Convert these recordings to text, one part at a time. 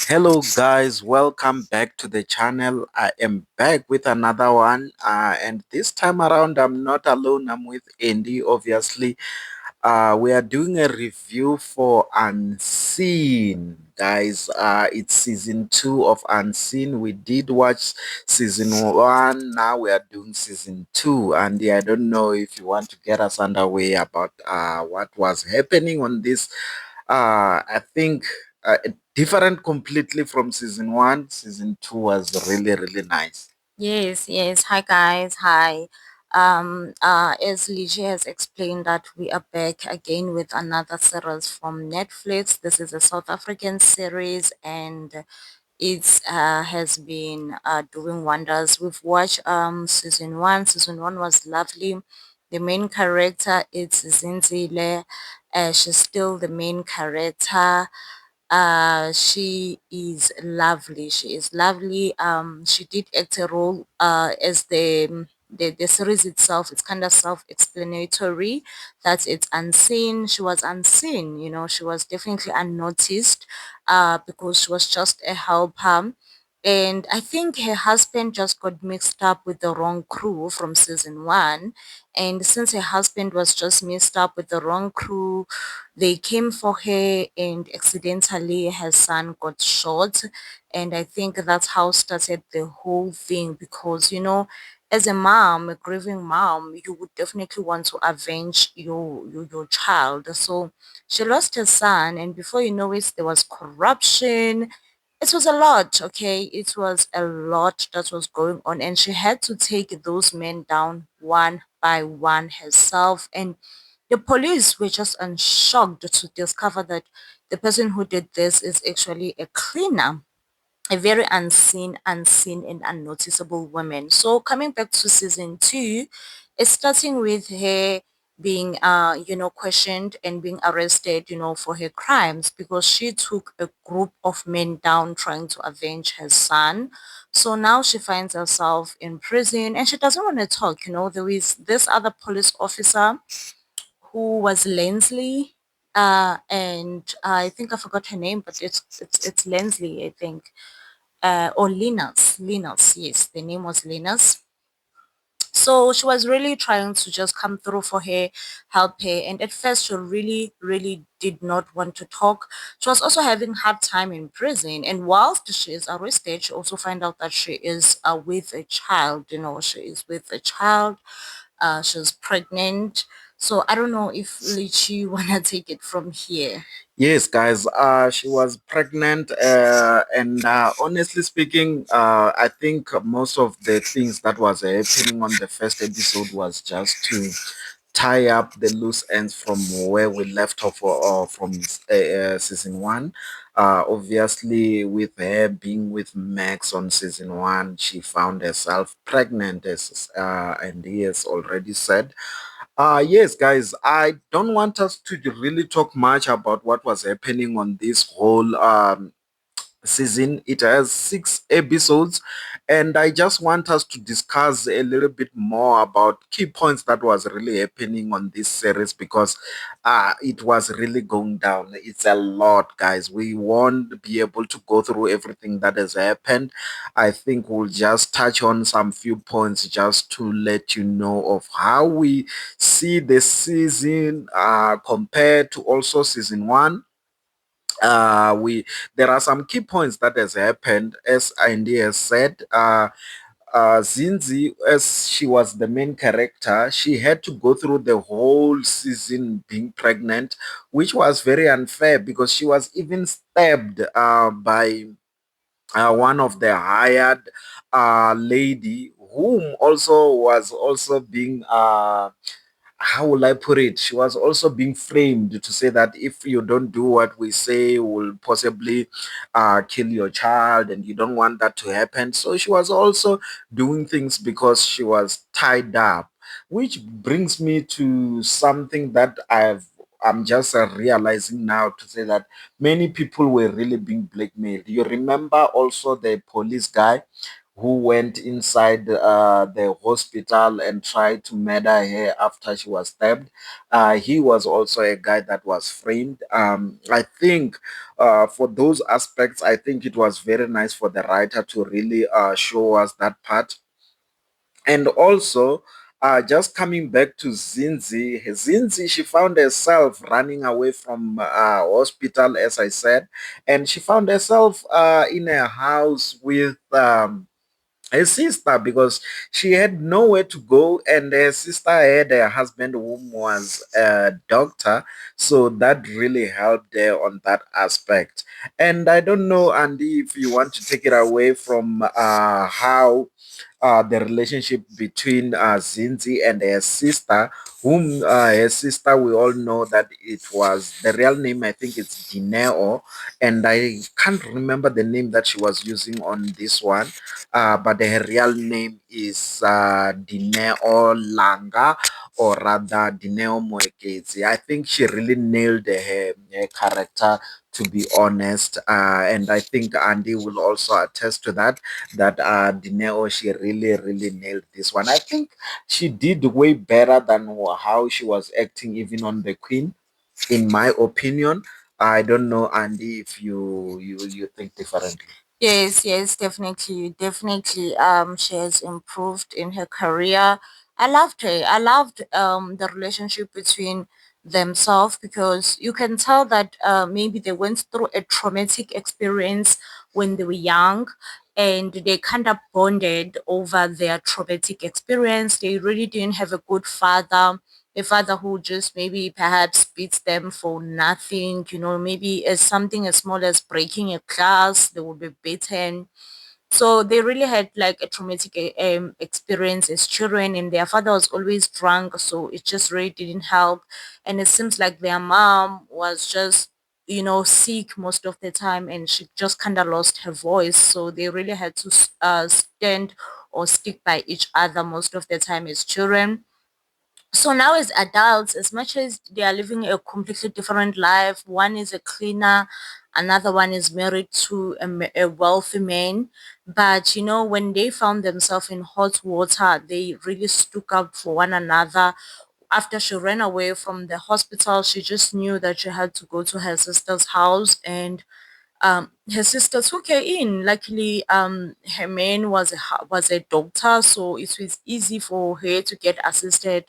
Hello, guys, welcome back to the channel. I am back with another one, and this time around, I'm not alone. I'm with Andy, obviously. We are doing a review for Unseen, guys. It's season 2 of Unseen. We did watch season 1, now we are doing season 2. And I don't know if you want to get us underway about what was happening on this. I think different completely from season 1. Season 2 was really, really nice. Yes, yes. Hi guys. Hi. As Lichy has explained that we are back again with another series from Netflix. This is a South African series and it has been doing wonders. We've watched season one. Season one was lovely. The main character is Zinzile. She's still the main character. She is lovely. She is lovely. She did act a role as the series itself. It's kind of self-explanatory that it's unseen. She was unseen, she was definitely unnoticed because she was just a helper. And I think her husband just got mixed up with the wrong crew from season one. And since her husband was just mixed up with the wrong crew, they came for her and accidentally her son got shot. And I think that's how started the whole thing because, as a mom, a grieving mom, you would definitely want to avenge your child. So she lost her son, and before you know it, there was corruption. It was a lot, okay? It was a lot that was going on, and she had to take those men down one by one herself. And the police were just shocked to discover that the person who did this is actually a cleaner, a very unseen and unnoticeable woman. So coming back to season two, it's starting with her being questioned and being arrested, for her crimes because she took a group of men down trying to avenge her son. So now she finds herself in prison and she doesn't want to talk. There is this other police officer who was Lensley, and I think I forgot her name, but it's Lensley, I think, or Linus. Yes, the name was Linus. So she was really trying to just come through for her, help her, and at first she really, really did not want to talk. She was also having hard time in prison, and whilst she is arrested, she also find out that she is with a child. She is with a child. She's pregnant. So I don't know if Lichi wanna take it from here. Yes, guys, she was pregnant, and honestly speaking, I think most of the things that was happening on the first episode was just to tie up the loose ends from where we left off from season 1. Obviously, with her being with Max on season 1, she found herself pregnant, as and he has already said. Yes, guys, I don't want us to really talk much about what was happening on this whole season. It has 6 episodes, and I just want us to discuss a little bit more about key points that was really happening on this series because it was really going down. It's a lot, guys. We won't be able to go through everything that has happened. I think we'll just touch on some few points just to let you know of how we see the season compared to also season 1. We There are some key points that has happened, as Andy has said. Zinzi, as she was the main character, she had to go through the whole season being pregnant, which was very unfair because she was even stabbed by one of the hired lady, whom also was also being how will I put it? She was also being framed to say that if you don't do what we say, will possibly kill your child, and you don't want that to happen. So she was also doing things because she was tied up, which brings me to something that I'm just realizing now to say that many people were really being blackmailed. You remember also the police guy who went inside the hospital and tried to murder her after she was stabbed. He was also a guy that was framed. I think for those aspects, I think it was very nice for the writer to really show us that part. And also, just coming back to Zinzi, she found herself running away from hospital, as I said, and she found herself in a house with her sister because she had nowhere to go, and her sister had a husband whom was a doctor, so that really helped her on that aspect. And I don't know, Andy, if you want to take it away from how the relationship between Zinzi and her sister, whom her sister, we all know that it was the real name, I think it's Dineo, and I can't remember the name that she was using on this one, but her real name is Dineo Langa, or rather Dineo Moekezi. I think she really nailed her character, to be honest, and I think Andy will also attest to that, that Dineo, she really, really nailed this one. I think she did way better than how she was acting even on the Queen, in my opinion. I don't know, Andy, if you think differently. Yes, yes, definitely, definitely. She has improved in her career. I loved her. I loved the relationship between themselves because you can tell that maybe they went through a traumatic experience when they were young, and they kind of bonded over their traumatic experience. They really didn't have a good father, a father who just maybe perhaps beats them for nothing, maybe as something as small as breaking a glass, they will be beaten. So they really had like a traumatic experience as children, and their father was always drunk, so it just really didn't help. And it seems like their mom was just sick most of the time, and she just kind of lost her voice, so they really had to stand or stick by each other most of the time as children. So now as adults, as much as they are living a completely different life, one is a cleaner, another one is married to a wealthy man. But when they found themselves in hot water, they really stuck up for one another. After she ran away from the hospital, she just knew that she had to go to her sister's house, and her sister took her in. Luckily, her man was a doctor, so it was easy for her to get assisted,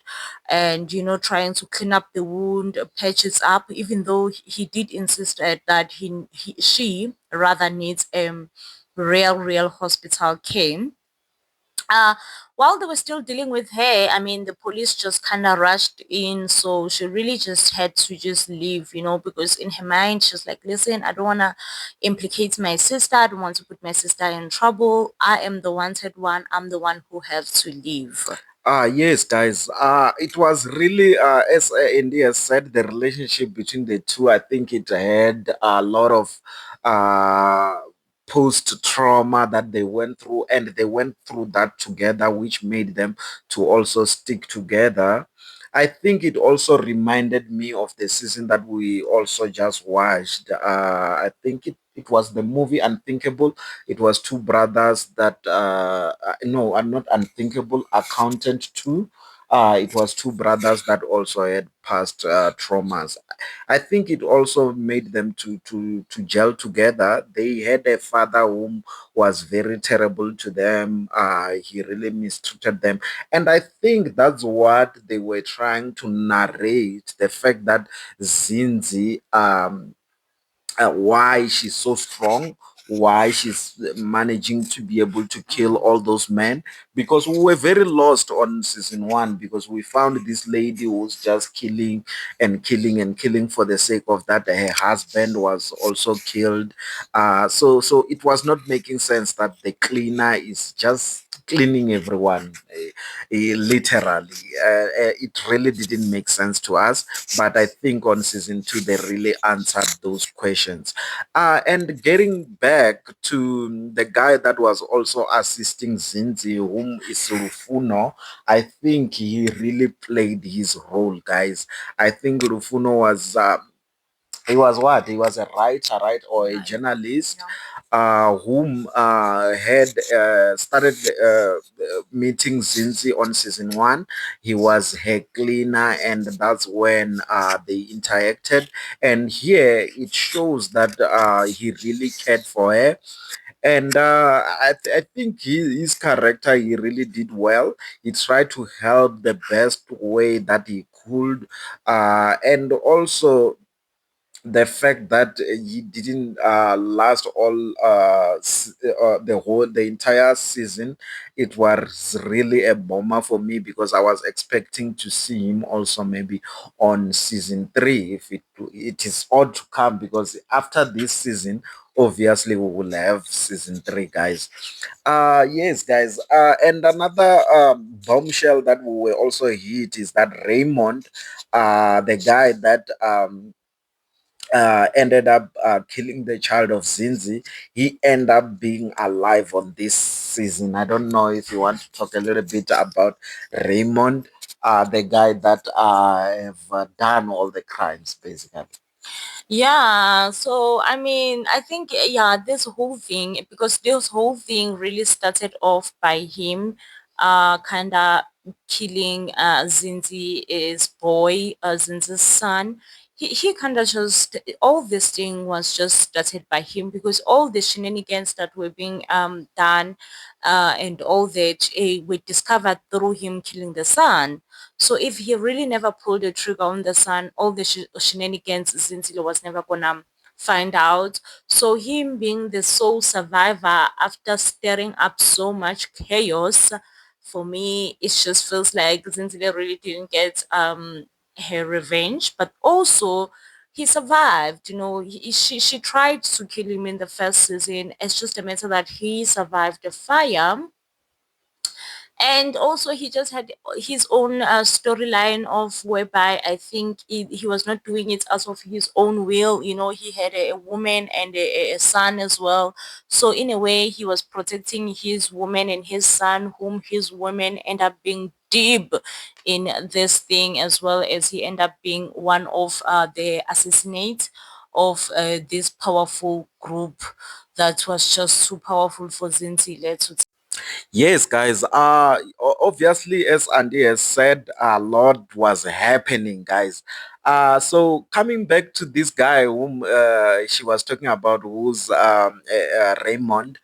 and trying to clean up the wound, patch it up. Even though he did insist that she rather needs real hospital care. uh, while they were still dealing with her, I mean, the police just kind of rushed in, so she really just had to just leave, because in her mind, she's like, listen, I don't want to implicate my sister. I don't want to put my sister in trouble. I am the wanted one. I'm the one who has to leave. Yes, guys. It was really, as Indy has said, the relationship between the two. I think it had a lot of uh, post trauma that they went through, and they went through that together, which made them to also stick together. I think it also reminded me of the season that we also just watched. I think it was the movie Unthinkable. It was two brothers that no, I'm not Unthinkable, Accountant too. It was two brothers that also had past traumas. I think it also made them to gel together. They had a father whom was very terrible to them. He really mistreated them, and I think that's what they were trying to narrate. The fact that Zinzi why she's so strong, why she's managing to be able to kill all those men. Because we were very lost on season one because we found this lady who was just killing and killing and killing for the sake of that. Her husband was also killed. So it was not making sense that the cleaner is just cleaning everyone, literally. It really didn't make sense to us, but I think on season two they really answered those questions. And getting back to the guy that was also assisting Zinzi, whom is Rufuno, I think he really played his role, guys. I think Rufuno was he was what? He was a writer, right, or a Yeah, journalist. whom had started meeting Zinzi on season one. He was her cleaner, and that's when they interacted. And here it shows that he really cared for her, and I think his character, he really did well. He tried to help the best way that he could, and also the fact that he didn't last all the entire season, it was really a bomber for me, because I was expecting to see him also maybe on season 3, if it is odd to come, because after this season obviously we will have season 3, guys. Yes, guys. And another bombshell that we were also hit is that Raymond, the guy that ended up killing the child of Zinzi, he ended up being alive on this season. I don't know if you want to talk a little bit about Raymond, the guy that have done all the crimes, basically. Yeah, so I mean, I think yeah, this whole thing, because this whole thing really started off by him kind of killing Zinzi's boy, Zinzi's son. He kind of just, all this thing was just started by him, because all the shenanigans that were being done and all that were discovered through him killing the son. So if he really never pulled the trigger on the son, all the shenanigans Zinzile was never gonna find out. So him being the sole survivor after stirring up so much chaos, for me, it just feels like Zinzile really didn't get her revenge, but also he survived. You know, she tried to kill him in the first season. It's just a matter that he survived the fire, and also he just had his own storyline of whereby I think he was not doing it as of his own will. You know, he had a woman and a son as well, so in a way he was protecting his woman and his son, whom his woman end up being deep in this thing, as well as he end up being one of the assassinates of this powerful group that was just too powerful for Zinzile to. Yes, guys. Obviously, as Andy has said, a lot was happening, guys. So coming back to this guy whom she was talking about, who's Raymond.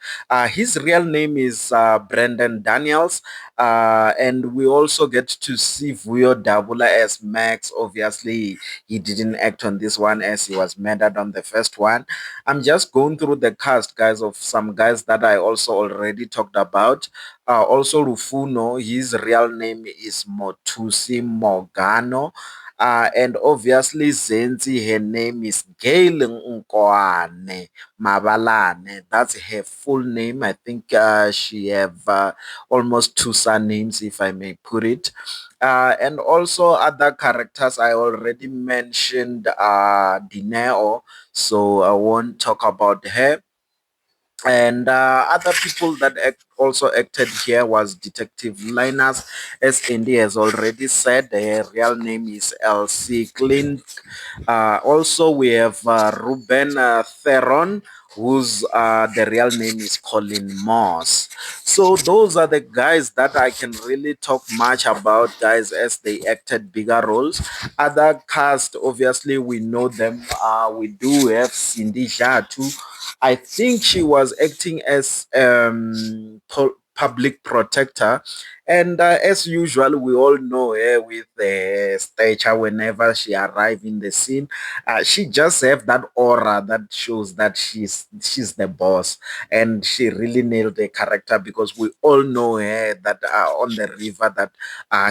His real name is Brendan Daniels, and we also get to see Vuyo Dabula as Max. Obviously, he didn't act on this one as he was murdered on the first one. I'm just going through the cast, guys, of some guys that I also already talked about. Also, Rufuno, his real name is Motusi Morgano. And obviously, Zenzi, her name is Gail Nkoane Mabalane. That's her full name. I think she have almost two surnames, if I may put it. And also other characters I already mentioned, Dineo, so I won't talk about her. And other people that also acted here was Detective Linus, as Indy has already said. Her real name is Elsie Clint. Also, we have Ruben Theron, whose the real name is Colin Moss. So those are the guys that I can really talk much about, guys, as they acted bigger roles. Other cast, obviously, we know them. We do have Cindy Jatu. I think she was acting as public protector. And as usual, we all know her with the stature whenever she arrives in the scene. She just have that aura that shows that she's the boss, and she really nailed the character, because we all know her that on the river that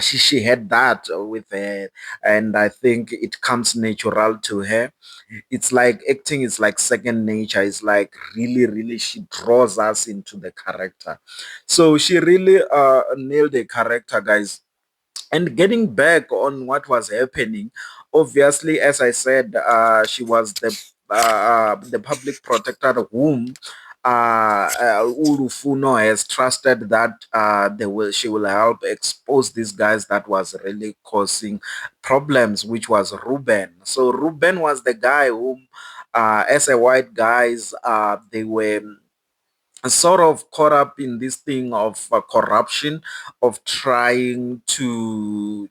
she had that with her, and I think it comes natural to her. It's like acting is like second nature. It's like really, really, she draws us into the character. So she really nailed the character, guys. And getting back on what was happening, obviously, as I said, she was the public protector whom Ulufuno has trusted that she will help expose these guys that was really causing problems, which was Ruben. So Ruben was the guy whom as a white guys, they were sort of caught up in this thing of corruption, of trying to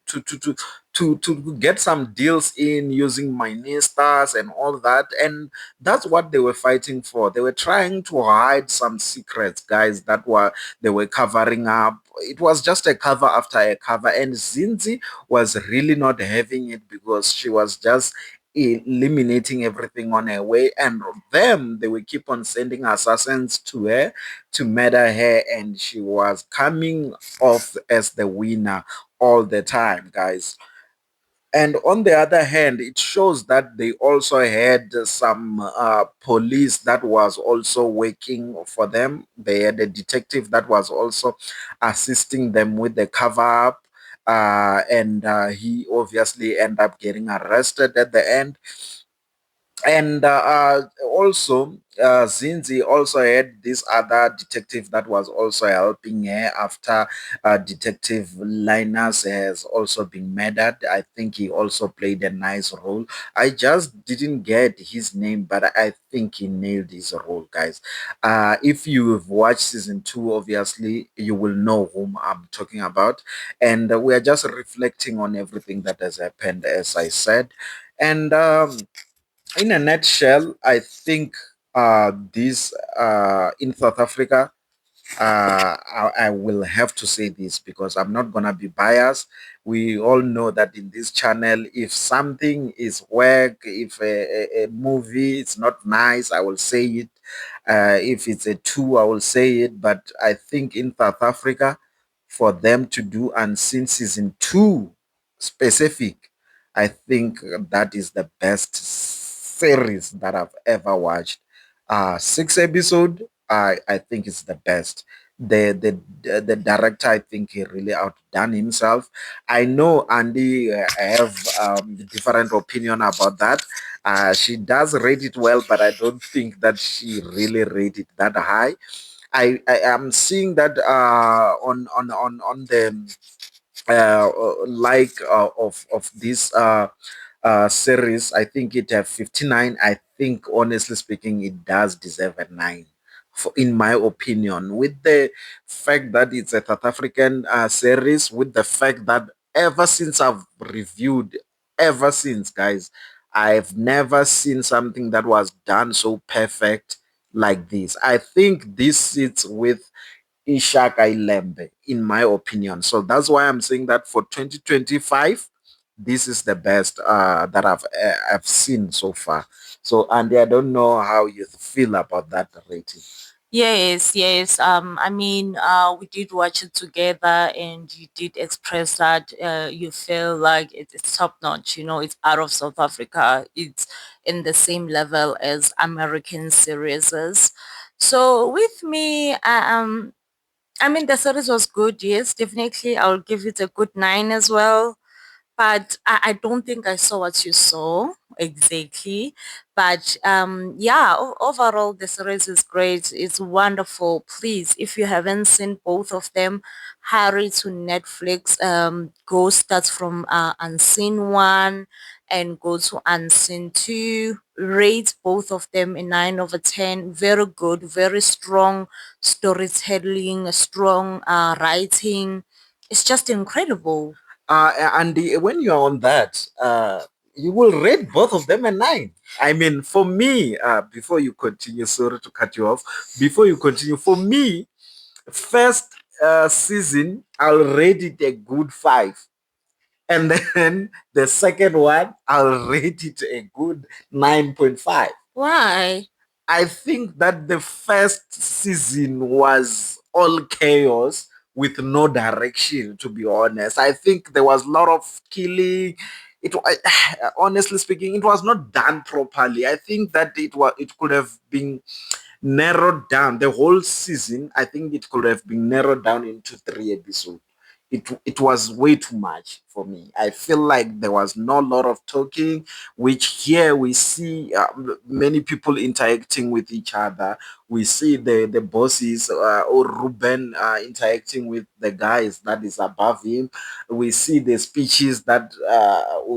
get some deals in using ministers and all that, and that's what they were fighting for. They were trying to hide some secrets, guys, that were they were covering up. It was just a cover after a cover, and Zinzi was really not having it because she was just eliminating everything on her way, and them they will keep on sending assassins to her to murder her, and she was coming off as the winner all the time, guys. And on the other hand, it shows that they also had some police that was also working for them. They had a detective that was also assisting them with the cover up, and he obviously ended up getting arrested at the end. And also, Zinzi also had this other detective that was also helping her after Detective Linus has also been murdered. I think he also played a nice role. I just didn't get his name, but I think he nailed his role, guys. If you've watched season two, obviously, you will know whom I'm talking about. And we are just reflecting on everything that has happened, as I said. And in a nutshell, I think this in South Africa, I will have to say this because I'm not gonna be biased. We all know that in this channel, if something is work, if a movie is not nice, I will say it. If it's a two, I will say it. But I think in South Africa, for them to do Unseen season two specific, I think that is the best series that I've ever watched. Six episode, I think it's the best. The director, I think he really outdone himself. I know Andy have different opinion about that. She does rate it well, but I don't think that she really rate it that high. I am seeing that on the of this series. I think it have 59. I think honestly speaking, it does deserve a 9. For, in my opinion, with the fact that it's a South African series, with the fact that ever since I've reviewed, ever since, guys, I've never seen something that was done so perfect like this. I think this sits with Ishak Ilembe, in my opinion. So that's why I'm saying that for 2025, this is the best that I've seen so far. So, Andy, I don't know how you feel about that rating. Yes, yes. I mean, we did watch it together, and you did express that you feel like it's top notch. You know, it's out of South Africa. It's in the same level as American series. So with me, I mean, the series was good. Yes, definitely. I'll give it a good 9 as well. But I don't think I saw what you saw exactly. But yeah, overall, the series is great. It's wonderful. Please, if you haven't seen both of them, hurry to Netflix. Go start from Unseen 1 and go to Unseen 2. Rate both of them a 9 over 10. Very good, very strong storytelling, strong writing. It's just incredible. And when you're on that, you will rate both of them a 9. I mean, for me, before you continue, sorry to cut you off, before you continue, for me, first season, I'll rate it a good 5. And then the second one, I'll rate it a good 9.5. Why? I think that the first season was all chaos with no direction, to be honest. I think there was a lot of killing. Honestly speaking, it was not done properly. I think that it could have been narrowed down. The whole season, I think it could have been narrowed down into 3 episodes. it was way too much for me. I feel like there was no lot of talking, which here we see many people interacting with each other. We see the bosses or Ruben interacting with the guys that is above him. We see the speeches that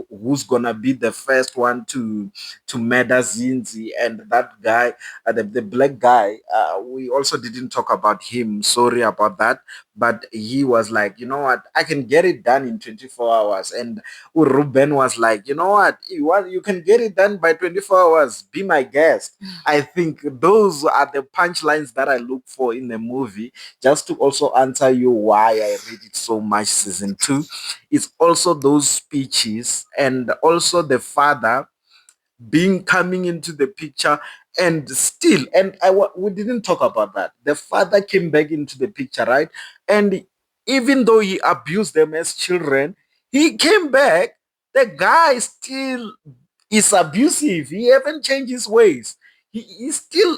who's gonna be the first one to murder Zinzi, and that guy, the black guy. We also didn't talk about him. Sorry about that, but he was like, you know what, I can get it done in 24 hours. And Ruben was like, you know what, you can get it done by 24 hours. Be my guest. I think those are the punchlines that I look for in the movie. Just to also answer you why I read it so much, season two, it's also those speeches, and also the father being coming into the picture. And still, and we didn't talk about that, the father came back into the picture, right? And even though he abused them as children, he came back. The guy still is abusive. He haven't changed his ways. He's still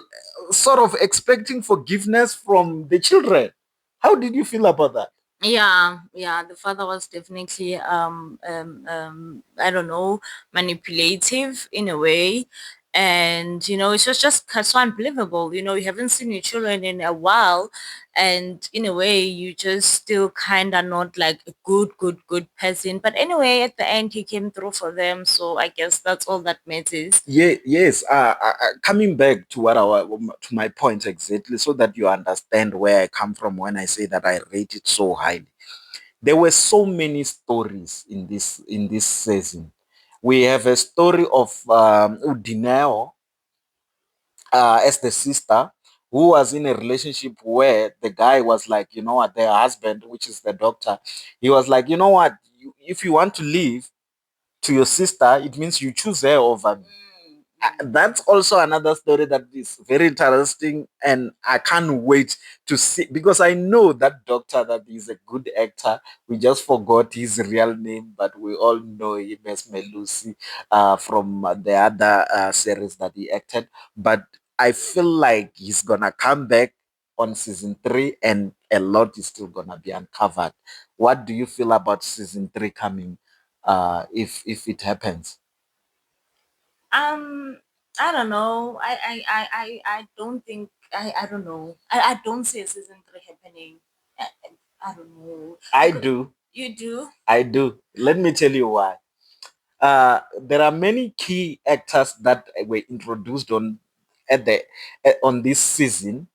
sort of expecting forgiveness from the children. How did you feel about that? Yeah, yeah, the father was definitely I don't know, manipulative in a way. And it was just so unbelievable. You haven't seen your children in a while, and in a way you just still kind of not like a good person. But anyway, at the end he came through for them, so I guess that's all that matters. Yeah, yes. Coming back to to my point exactly, so that you understand where I come from when I say that I rate it so highly. There were so many stories in this season. We have a story of Udineo as the sister, who was in a relationship where the guy was like, you know what, their husband, which is the doctor, he was like, you know what, if you want to leave to your sister, it means you choose her over me. That's also another story that is very interesting, and I can't wait to see, because I know that doctor, that he's a good actor. We just forgot his real name, but we all know him as Melusi from the other series that he acted. But I feel like he's gonna come back on season three, and a lot is still gonna be uncovered. What do you feel about season three coming, if it happens? Um, I don't know. I don't think I don't know. I don't see a season three happening. I don't know. I Because do. you do. I do. Let me tell you why. There are many key actors that were introduced at the on this season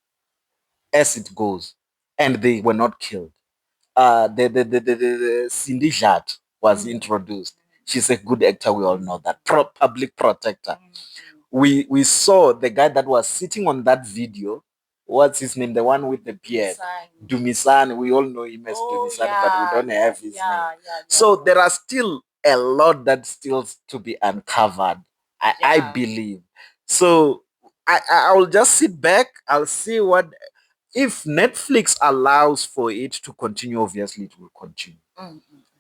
as it goes, and they were not killed. The Cindy Jat was introduced. She's a good actor. We all know that. Public protector. We saw the guy that was sitting on that video. What's his name? The one with the beard. Dumisan. We all know him as Dumisan, but we don't have his name. So there are still a lot that still to be uncovered. I believe. So I will just sit back. I'll see what, if Netflix allows for it to continue. Obviously, it will continue.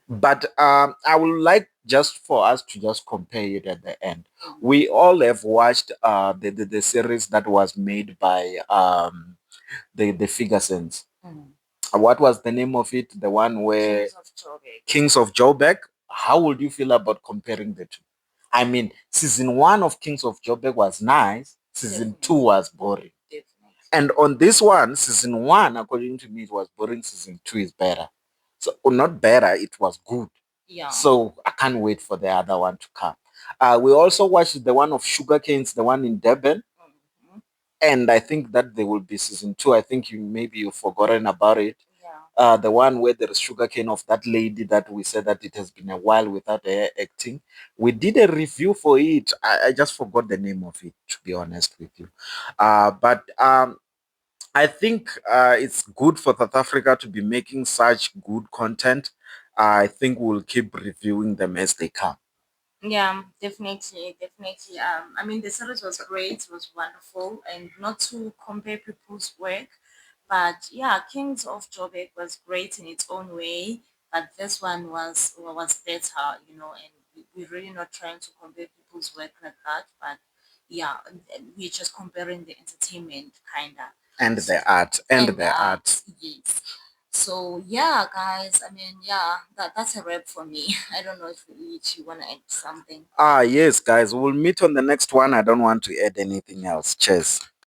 But I would like just for us to just compare it at the end. We all have watched the series that was made by the Figasons. What was the name of it? The one where Kings of Joburg. How would you feel about comparing the two? I mean, season one of Kings of Joburg was nice. Season two was boring. And on this one, season one, according to me, it was boring. Season two is better. So, or not better, it was good. Yeah. So I can't wait for the other one to come. We also watched the one of Sugar Canes, the one in Durban. And I think that there will be season two. I think maybe you've forgotten about it. The one where there is sugarcane of that lady that we said that it has been a while without her acting. We did a review for it. I just forgot the name of it, to be honest with you. But I think it's good for South Africa to be making such good content. I think we'll keep reviewing them as they come. Yeah, definitely, definitely. I mean, the series was great, was wonderful, and not to compare people's work, but yeah, Kings of Joburg was great in its own way, but this one was better, and we're really not trying to compare people's work like that, but yeah, we're just comparing the entertainment, kinda. And the art. And And the art. yes. So yeah, guys, I mean, yeah, that's a wrap for me. I don't know if you want to add something. Ah, yes, guys, we'll meet on the next one. I don't want to add anything else. Cheers.